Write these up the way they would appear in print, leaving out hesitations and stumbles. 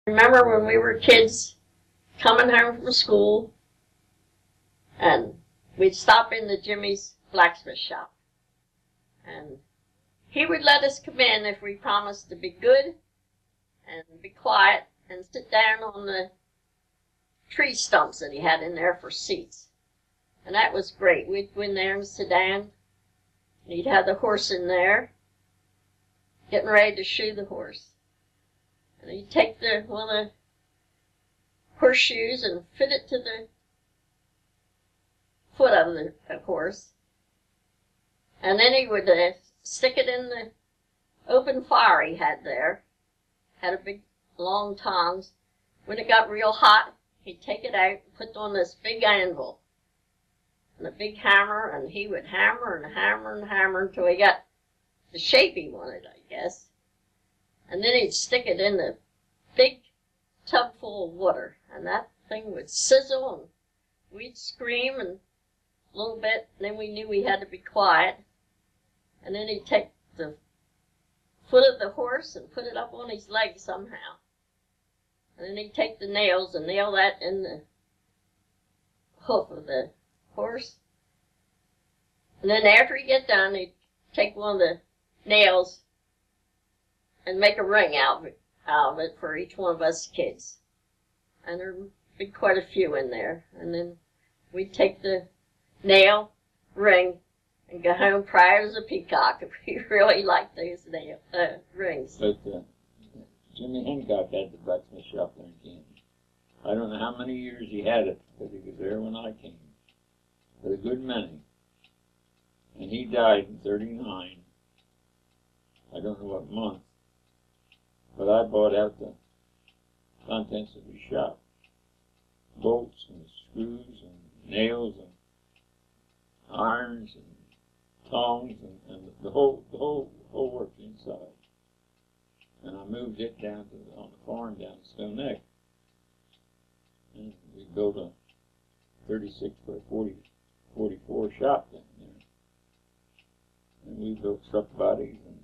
Remember when we were kids coming home from school and we'd stop in the Jimmy's blacksmith shop and he would let us come in if we promised to be good and be quiet and sit down on the tree stumps that he had in there for seats. And that was great. We'd go in there and sit down. And he'd have the horse in there, getting ready to shoe the horse. And he'd take one of the horseshoes and fit it to the foot of the horse. And then he would stick it in the open fire he had there. Had a big long tongs. When it got real hot, he'd take it out and put it on this big anvil and a big hammer, and he would hammer and hammer and hammer until he got the shape he wanted, I guess. And then he'd stick it in the big tub full of water, and that thing would sizzle, and we'd scream and a little bit, and then we knew we had to be quiet. And then he'd take the foot of the horse and put it up on his leg somehow. And then he'd take the nails and nail that in the hoof of the horse. And then after he get done, he'd take one of the nails and make a ring out of it for each one of us kids. And there'd be quite a few in there. And then we'd take the nail ring and go home proud as a peacock. We really liked those rings. But Jimmy Hancock had the blacksmith shop there in Kansas. I don't know how many years he had it, because he was there when I came. But a good many. And he died in '39. I don't know what month. But I bought out the contents of his shop. Bolts and screws and nails and irons and tongs and the whole work inside. And I moved it down on the farm down in Stone Neck. And we built a 36 by 44 shop down there. And we built truck bodies and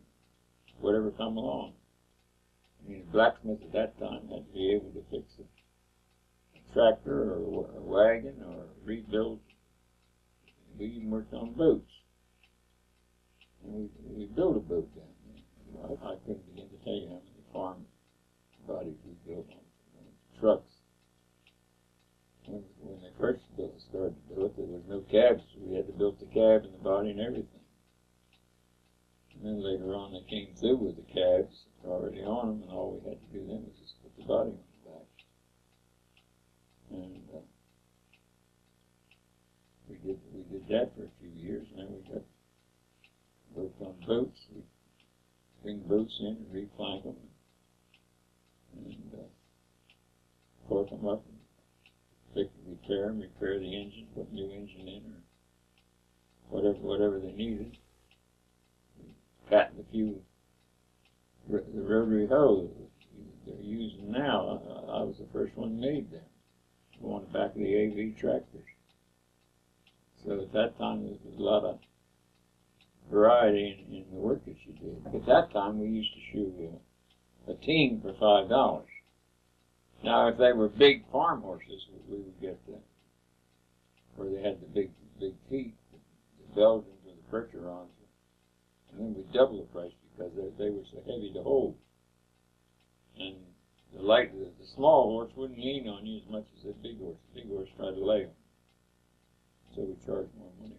whatever come along. I mean, a blacksmith at that time had to be able to fix a tractor or a wagon or rebuild. We even worked on boats. And we built a boat down there. I couldn't begin to tell you how many farm bodies we built on trucks. When they first started to do it, there was no cabs. We had to build the cab and the body and everything. And then later on they came through with the cabs already on them, and all we had to do then was just put the body on the back. And we did that for a few years, and then we got worked on boats. We bring boats in and replank them and torque them up and repair them, repair the engine, put new engine in, or whatever they needed. We patented a few the rotary hoe they're using now. I was the first one made them. On the back of the AV tractors. So at that time there was a lot of variety in the work that you did. At that time we used to shoe a team for $5. Now if they were big farm horses, we would get where they had the big teeth, the Belgians or the Percherons, and then we'd double the price because they were so heavy to hold. And the small horse wouldn't lean on you as much as the big horse. The big horse tried to lay on you. So we charged more money